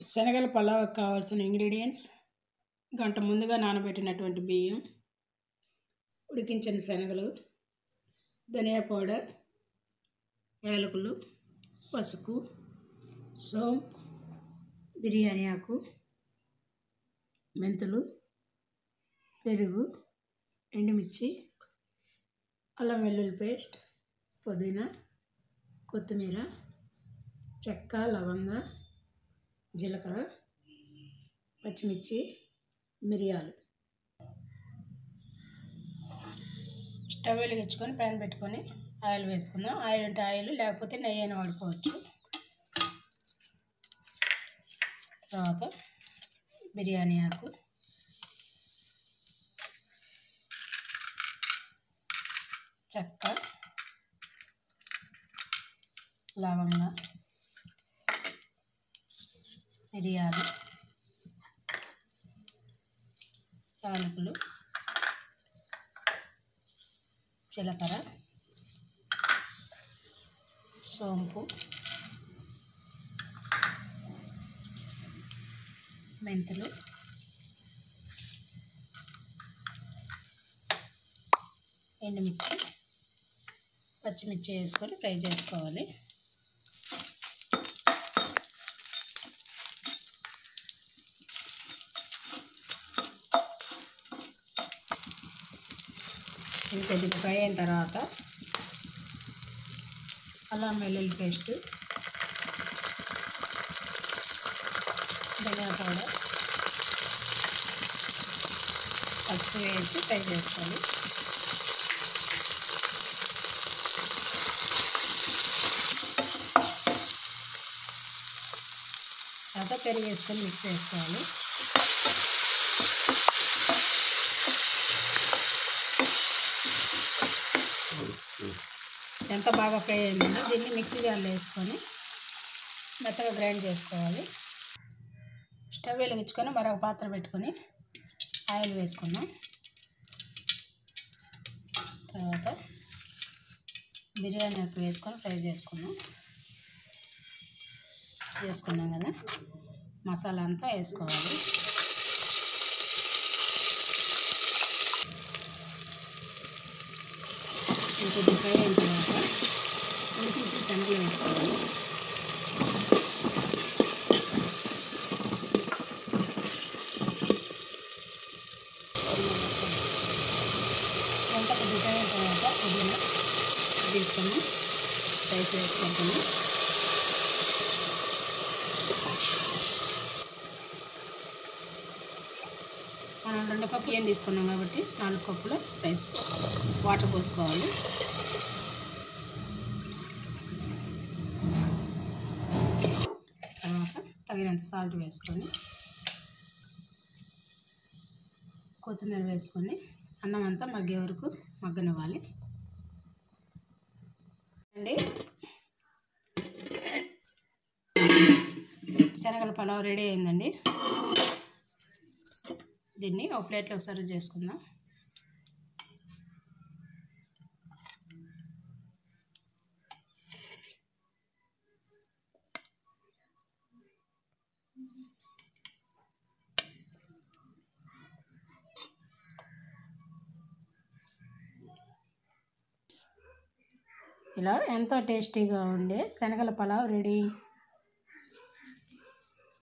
శనగల పలావ్కి కావాల్సిన ఇంగ్రీడియంట్స్: గంట ముందుగా నానబెట్టినటువంటి బియ్యం, ఉడికించిన శనగలు, ధనియా పౌడర్, యాలకులు, పసుపు, సోంపు, బిర్యానీ ఆకు, మెంతులు, పెరుగు, ఎండుమిర్చి, అల్లం వెల్లుల్లి పేస్ట్, పుదీనా, కొత్తిమీర, చెక్క, లవంగ, జీలకర్ర, పచ్చిమిర్చి, మిరియాలు. స్టవ్ వెలిగించుకొని ప్యాన్ పెట్టుకొని ఆయిల్ వేసుకుందాం. ఆయిల్ అంటే ఆయిల్, లేకపోతే నెయ్యి అయినా వాడుకోవచ్చు. తర్వాత బిర్యానీ ఆకు, చెక్క, లవంగ, మిరియాలు, యాలకులు, జీలకర్ర, సోంపు, మెంతులు, ఎండుమిర్చి, పచ్చిమిర్చి వేసుకొని ఫ్రై చేసుకోవాలి. కొద్దిగా ఫ్రై అయిన తర్వాత అల్లం వెల్లుల్లి పేస్ట్, ధనియా పౌడర్, పసుపు వేసి ఫ్రై చేసుకోవాలి. తర్వాత పెరుగు వేసుకొని మిక్స్ చేసుకోవాలి. ఎంత బాగా ఫ్రై అయిందండి. దీన్ని మిక్సీ జార్లో వేసుకొని మెత్తగా గ్రైండ్ చేసుకోవాలి. స్టవ్ వెలిగించుకొని మరొక పాత్ర పెట్టుకొని ఆయిల్ వేసుకున్నాం. తర్వాత బిర్యానీ ఆకు వేసుకొని ఫ్రై చేసుకున్నాం కదా, మసాలా అంతా వేసుకోవాలి. ఇంకొద్ది ఫ్రై అయిన తర్వాత ఉడికించిన శనగలు వేసుకోవాలి. కొద్ది ఫ్రై అయిన తర్వాత పుదీనా తీసుకొని రైస్ వేసుకుంటాము. మనం 2 కప్పు బియ్యం తీసుకున్నాం కాబట్టి 4 కప్పుల రైస్ వాటర్ పోసుకోవాలి. తర్వాత తగినంత సాల్ట్ వేసుకొని కొత్తిమీర వేసుకొని అన్నం అంతా మగ్గే వరకు మగ్గనివ్వాలి అండి. శనగల పలావ్ రెడీ అయిందండి. దీన్ని ఒక ప్లేట్లో సర్వ్ చేసుకుందాం. ఇలా ఎంతో టేస్టీగా ఉండే శనగల పలావ్ రెడీ.